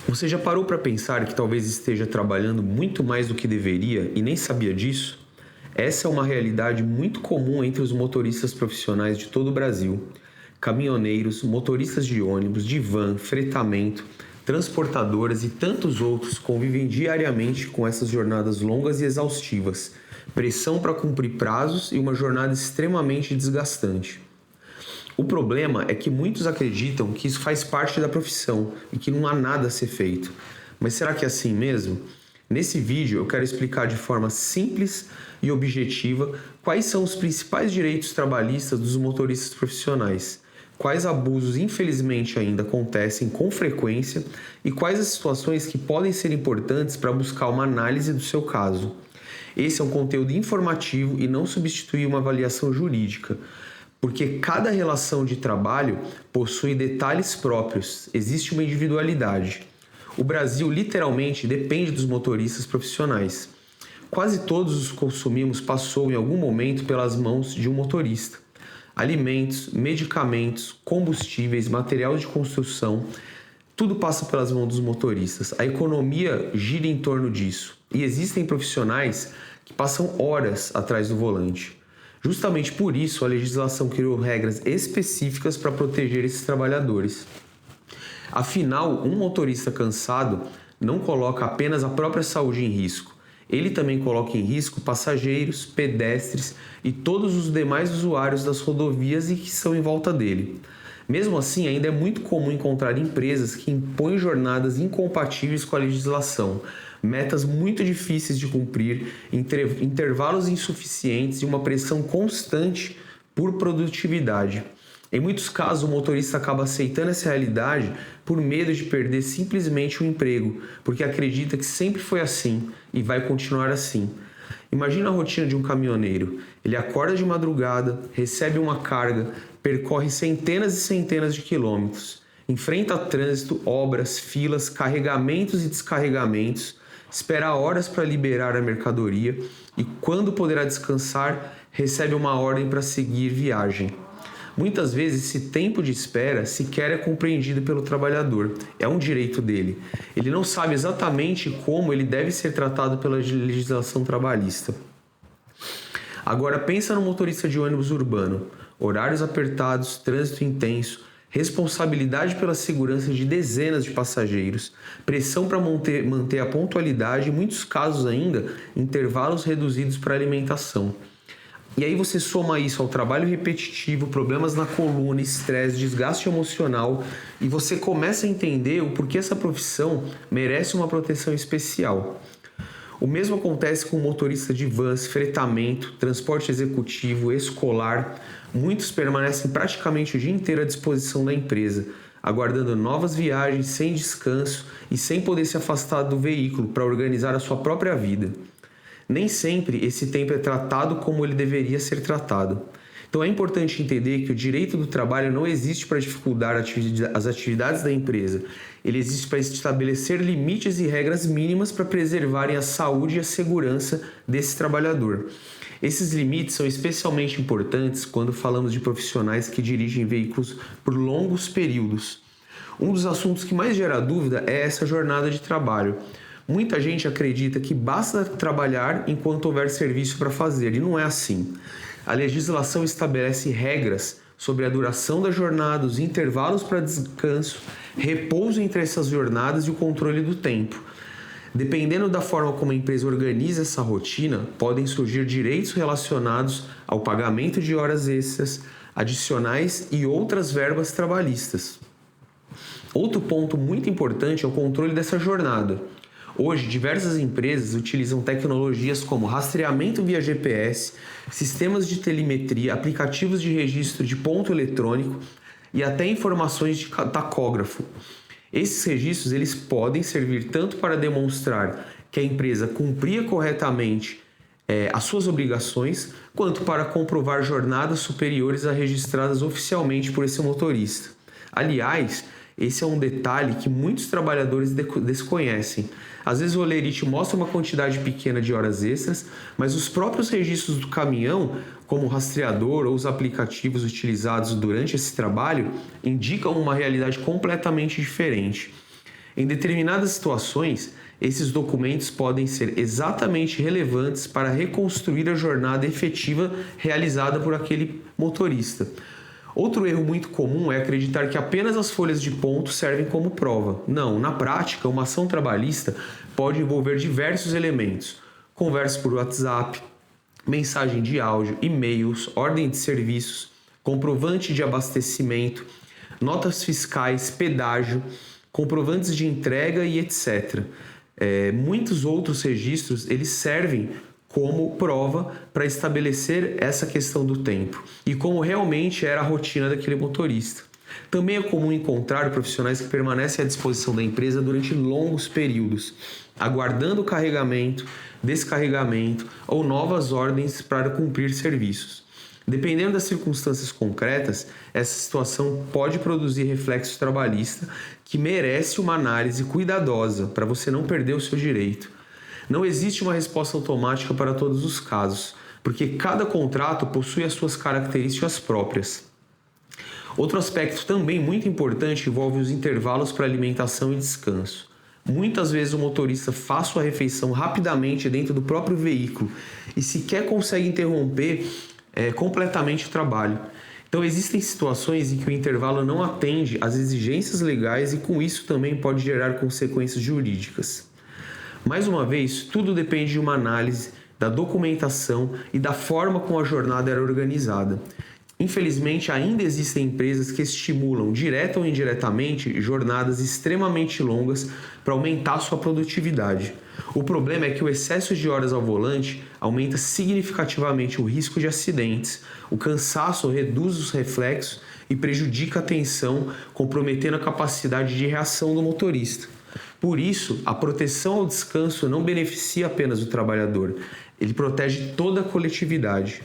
Você já parou para pensar que talvez esteja trabalhando muito mais do que deveria e nem sabia disso? Essa é uma realidade muito comum entre os motoristas profissionais de todo o Brasil. Caminhoneiros, motoristas de ônibus, de van, fretamento, transportadoras e tantos outros convivem diariamente com essas jornadas longas e exaustivas, pressão para cumprir prazos e uma jornada extremamente desgastante. O problema é que muitos acreditam que isso faz parte da profissão e que não há nada a ser feito. Mas será que é assim mesmo? Nesse vídeo eu quero explicar de forma simples e objetiva quais são os principais direitos trabalhistas dos motoristas profissionais, quais abusos infelizmente ainda acontecem com frequência e quais as situações que podem ser importantes para buscar uma análise do seu caso. Esse é um conteúdo informativo e não substitui uma avaliação jurídica, porque cada relação de trabalho possui detalhes próprios, existe uma individualidade. O Brasil literalmente depende dos motoristas profissionais. Quase todos os que consumimos passou em algum momento pelas mãos de um motorista. Alimentos, medicamentos, combustíveis, material de construção, tudo passa pelas mãos dos motoristas. A economia gira em torno disso. E existem profissionais que passam horas atrás do volante. Justamente por isso, a legislação criou regras específicas para proteger esses trabalhadores. Afinal, um motorista cansado não coloca apenas a própria saúde em risco. Ele também coloca em risco passageiros, pedestres e todos os demais usuários das rodovias e que estão em volta dele. Mesmo assim, ainda é muito comum encontrar empresas que impõem jornadas incompatíveis com a legislação, metas muito difíceis de cumprir, intervalos insuficientes e uma pressão constante por produtividade. Em muitos casos, o motorista acaba aceitando essa realidade por medo de perder simplesmente o emprego, porque acredita que sempre foi assim e vai continuar assim. Imagina a rotina de um caminhoneiro. Ele acorda de madrugada, recebe uma carga, percorre centenas e centenas de quilômetros, enfrenta trânsito, obras, filas, carregamentos e descarregamentos, espera horas para liberar a mercadoria e, quando poderá descansar, recebe uma ordem para seguir viagem. Muitas vezes esse tempo de espera sequer é compreendido pelo trabalhador, é um direito dele. Ele não sabe exatamente como ele deve ser tratado pela legislação trabalhista. Agora pensa no motorista de ônibus urbano, horários apertados, trânsito intenso, responsabilidade pela segurança de dezenas de passageiros, pressão para manter a pontualidade e, em muitos casos ainda, intervalos reduzidos para alimentação. E aí você soma isso ao trabalho repetitivo, problemas na coluna, estresse, desgaste emocional e você começa a entender o porquê essa profissão merece uma proteção especial. O mesmo acontece com o motorista de vans, fretamento, transporte executivo, escolar. Muitos permanecem praticamente o dia inteiro à disposição da empresa, aguardando novas viagens sem descanso e sem poder se afastar do veículo para organizar a sua própria vida. Nem sempre esse tempo é tratado como ele deveria ser tratado. Então é importante entender que o direito do trabalho não existe para dificultar as atividades da empresa. Ele existe para estabelecer limites e regras mínimas para preservarem a saúde e a segurança desse trabalhador. Esses limites são especialmente importantes quando falamos de profissionais que dirigem veículos por longos períodos. Um dos assuntos que mais gera dúvida é essa jornada de trabalho. Muita gente acredita que basta trabalhar enquanto houver serviço para fazer, e não é assim. A legislação estabelece regras sobre a duração da jornada, os intervalos para descanso, repouso entre essas jornadas e o controle do tempo. Dependendo da forma como a empresa organiza essa rotina, podem surgir direitos relacionados ao pagamento de horas extras, adicionais e outras verbas trabalhistas. Outro ponto muito importante é o controle dessa jornada. Hoje, diversas empresas utilizam tecnologias como rastreamento via GPS, sistemas de telemetria, aplicativos de registro de ponto eletrônico e até informações de tacógrafo. Esses registros eles podem servir tanto para demonstrar que a empresa cumpria corretamente as suas obrigações, quanto para comprovar jornadas superiores a registradas oficialmente por esse motorista. Aliás, esse é um detalhe que muitos trabalhadores desconhecem. Às vezes o Olerite mostra uma quantidade pequena de horas extras, mas os próprios registros do caminhão, como o rastreador ou os aplicativos utilizados durante esse trabalho, indicam uma realidade completamente diferente. Em determinadas situações, esses documentos podem ser exatamente relevantes para reconstruir a jornada efetiva realizada por aquele motorista. Outro erro muito comum é acreditar que apenas as folhas de ponto servem como prova. Não, na prática, uma ação trabalhista pode envolver diversos elementos: conversas por WhatsApp, mensagem de áudio, e-mails, ordem de serviços, comprovante de abastecimento, notas fiscais, pedágio, comprovantes de entrega e etc. Muitos outros registros eles servem como prova para estabelecer essa questão do tempo e como realmente era a rotina daquele motorista. Também é comum encontrar profissionais que permanecem à disposição da empresa durante longos períodos, aguardando carregamento, descarregamento ou novas ordens para cumprir serviços. Dependendo das circunstâncias concretas, essa situação pode produzir reflexo trabalhista que merece uma análise cuidadosa para você não perder o seu direito. Não existe uma resposta automática para todos os casos, porque cada contrato possui as suas características próprias. Outro aspecto também muito importante envolve os intervalos para alimentação e descanso. Muitas vezes o motorista faz sua refeição rapidamente dentro do próprio veículo e sequer consegue interromper completamente o trabalho. Então existem situações em que o intervalo não atende às exigências legais e com isso também pode gerar consequências jurídicas. Mais uma vez, tudo depende de uma análise da documentação e da forma como a jornada era organizada. Infelizmente, ainda existem empresas que estimulam, direta ou indiretamente, jornadas extremamente longas para aumentar sua produtividade. O problema é que o excesso de horas ao volante aumenta significativamente o risco de acidentes, o cansaço reduz os reflexos e prejudica a atenção, comprometendo a capacidade de reação do motorista. Por isso, a proteção ao descanso não beneficia apenas o trabalhador, ele protege toda a coletividade.